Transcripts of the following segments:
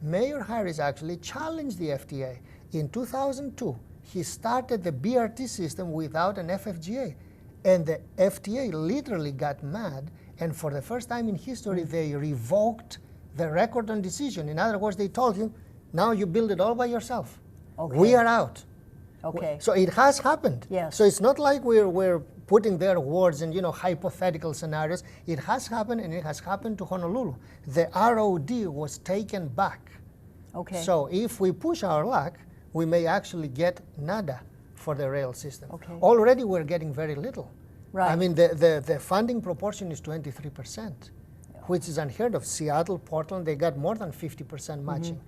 Mayor Harris actually challenged the FTA. In 2002, he started the BRT system without an FFGA. And the FTA literally got mad, and for the first time in history, they revoked the record on decision. In other words, they told him, now you build it all by yourself. Okay. We are out. Okay. So it has happened. Yes. So it's not like we're putting their words in, hypothetical scenarios. It has happened, and it has happened to Honolulu. The ROD was taken back. Okay. So if we push our luck, we may actually get nada for the rail system. Okay. Already we're getting very little. Right. I mean, the funding proportion is 23%, which is unheard of. Seattle, Portland, they got more than 50% matching.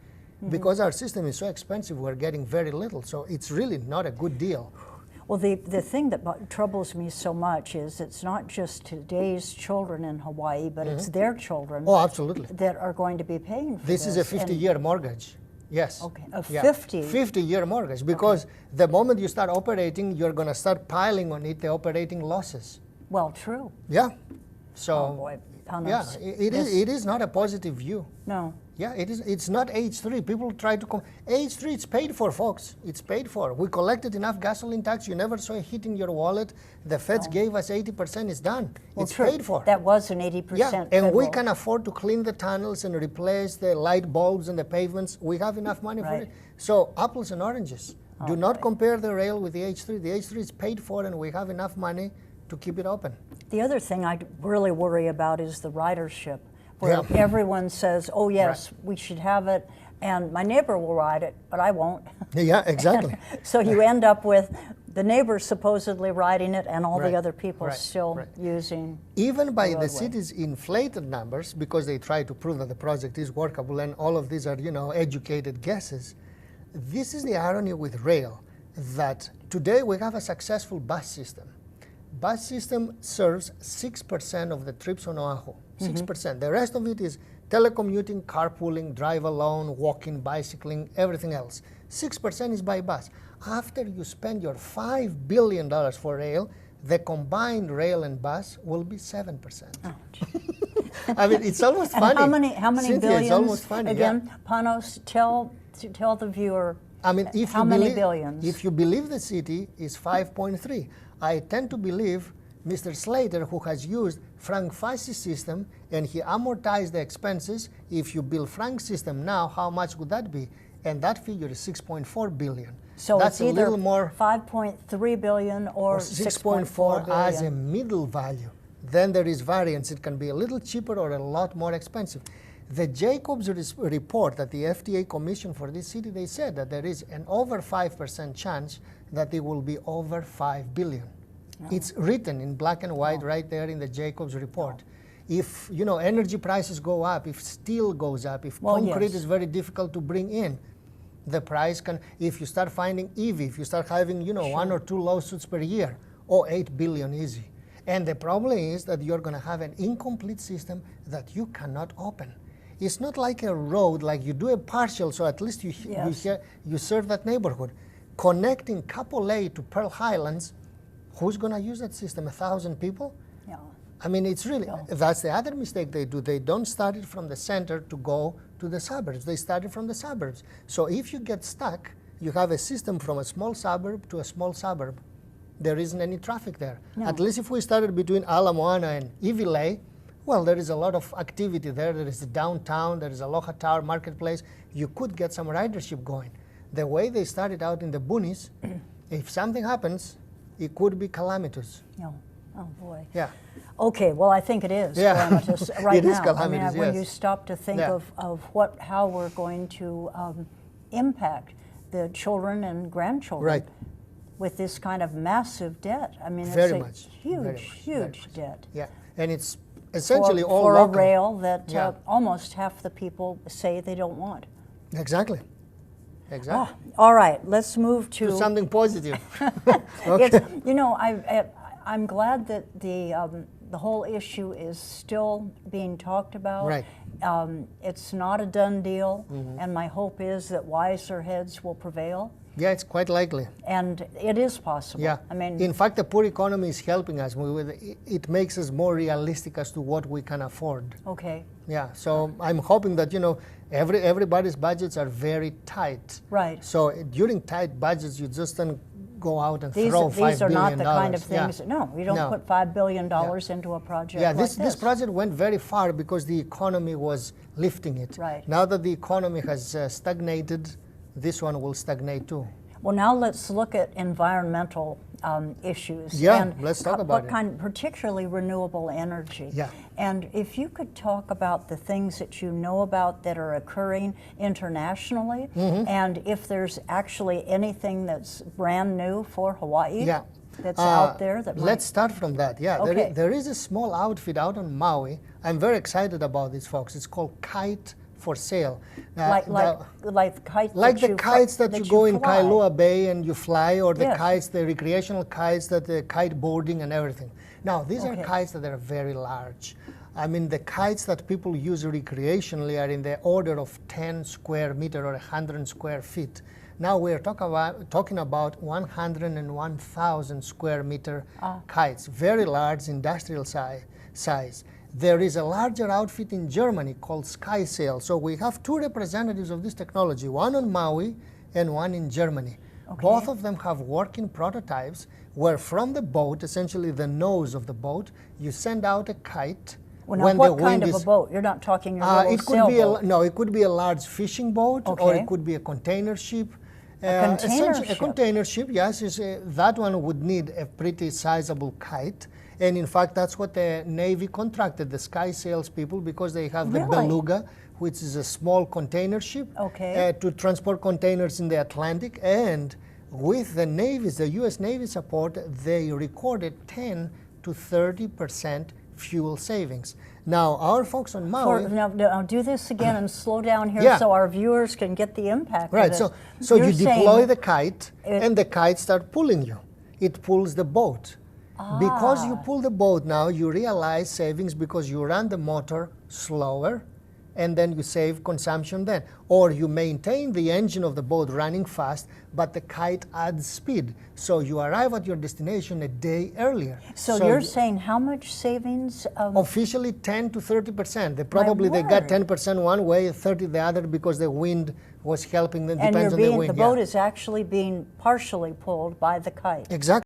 Because our system is so expensive, we're getting very little. So it's really not a good deal. Well, the thing that troubles me so much is it's not just today's children in Hawaii, but it's their children Oh, absolutely. that are going to be paying for This this. is a 50-year mortgage. Yes. Okay, a Yeah. 50? 50-year mortgage, because the moment you start operating, you're going to start piling on it the operating losses. Well, true. Yeah. So, Oh, boy. yeah, it is not a positive view. No. Yeah, it is. It's not H3. People try to come. H3, it's paid for, folks. It's paid for. We collected enough gasoline tax. You never saw a hit in your wallet. The feds gave us 80%. It's done. Well, it's true. paid for. That was an 80% Yeah, and we federal. can afford to clean the tunnels and replace the light bulbs and the pavements. We have enough money for Right. it. So apples and oranges. Do not Okay. compare the rail with the H3. The H3 is paid for, and we have enough money to keep it open. The other thing I really worry about is the ridership, where Yeah. everyone says, oh yes, we should have it, and my neighbor will ride it, but I won't. Yeah, exactly. So you end up with the neighbor supposedly riding it and all Right. the other people Right. still Right. using Even by the roadway. city's inflated numbers, because they try to prove that the project is workable, and all of these are, educated guesses. This is the irony with rail, that today we have a successful bus system. Bus system serves 6% of the trips on Oahu, 6%. The rest of it is telecommuting, carpooling, drive alone, walking, bicycling, everything else. 6% is by bus. After you spend your $5 billion for rail, the combined rail and bus will be 7%. Oh, I mean, it's almost and funny. how many Cynthia, billions? It's almost funny. Again, Yeah. Panos, tell the viewer. I mean, if how you many believe, billions? If you believe the city is 5.3, I tend to believe Mr. Slater, who has used Frank Fassi's system, and he amortized the expenses. If you build Frank's system now, how much would that be? And that figure is 6.4 billion. So that's it's either a little more, 5.3 billion or 6.4 billion. as a middle value. Then there is variance. It can be a little cheaper or a lot more expensive. The Jacobs report that the FTA commissioned for this city, they said that there is an over 5% chance that it will be over 5 billion. No. It's written in black and white right there in the Jacobs report. No. If energy prices go up, if steel goes up, if concrete is very difficult to bring in, the price can, if you start finding EV, if you start having, sure. 1 or 2 lawsuits per year, 8 billion easy. And the problem is that you're going to have an incomplete system that you cannot open. It's not like a road, like you do a partial, so at least you serve that neighborhood. Connecting Kapolei to Pearl Highlands, who's going to use that system? 1,000 people? Yeah. I mean, it's really, that's the other mistake they do. They don't start it from the center to go to the suburbs. They start it from the suburbs. So if you get stuck, you have a system from a small suburb to a small suburb. There isn't any traffic there. No. At least if we started between Ala Moana and Iwilei, well, there is a lot of activity there. There is the downtown, there is Aloha Tower Marketplace. You could get some ridership going. The way they started out in the boonies, if something happens, it could be calamitous. No. Oh boy. Yeah. Okay. Well, I think it is calamitous right it now. Is calamitous, I mean, when you stop to think of how we're going to impact the children and grandchildren with this kind of massive debt. I mean, it's a huge debt. Yeah, and it's essentially all for local. a rail that almost half the people say they don't want. Exactly. Exactly. All right, let's move to something positive. Okay. I'm glad that the whole issue is still being talked about. Right. It's not a done deal, and my hope is that wiser heads will prevail. Yeah, it's quite likely. And it is possible. Yeah. I mean, in fact, the poor economy is helping us. It makes us more realistic as to what we can afford. Okay. Yeah. So I'm hoping that, you know, everybody's budgets are very tight. Right. So during tight budgets, you just don't go out and throw $5 billion. These are not the kind of things. Yeah. No, you don't put $5 billion into a project. Yeah, like this project went very far because the economy was lifting it. Right. Now that the economy has stagnated, this one will stagnate too. Well, now let's look at environmental issues. Yeah, and let's talk about it. Particularly renewable energy. Yeah. And if you could talk about the things that you know about that are occurring internationally, and if there's actually anything that's brand new for Hawaii. Yeah. That's out there that Let's start from that. Yeah, okay. there is a small outfit out on Maui. I'm very excited about this, folks. It's called Kite for Sale. Like kites the kites that you go in fly. Kailua Bay and you fly, or the Yes. kites, the recreational kites, that the kite boarding and everything. Now, these are Okay. kites that are very large. I mean, the kites that people use recreationally are in the order of 10 square meter or 100 square feet. Now we're talking about 101,000 square meter kites, very large industrial size. There is a larger outfit in Germany called SkySail. So we have two representatives of this technology, one on Maui and one in Germany. Okay. Both of them have working prototypes where from the boat, essentially the nose of the boat, you send out a kite. Well, now, what kind of a boat? You're not talking your little it could be sailboat. No, it could be a large fishing boat, or it could be a container ship. A container ship? A container ship, yes. That one would need a pretty sizable kite. And in fact, that's what the Navy contracted, the SkySails people, because they have the Beluga, which is a small container ship, to transport containers in the Atlantic. And with the U.S. Navy support, they recorded 10 to 30% fuel savings. Now, our folks on Maui... Now do this again and slow down here so our viewers can get the impact Right, of it. So you deploy the kite, and the kite starts pulling you. It pulls the boat. Because you pull the boat now, you realize savings because you run the motor slower, and then you save consumption then. Or you maintain the engine of the boat running fast, but the kite adds speed. So you arrive at your destination a day earlier. So you're saying how much savings? Officially 10 to 30%. They got 10% one way, 30 the other, because the wind was helping them. Depends on the wind. The boat is actually being partially pulled by the kite. Exactly.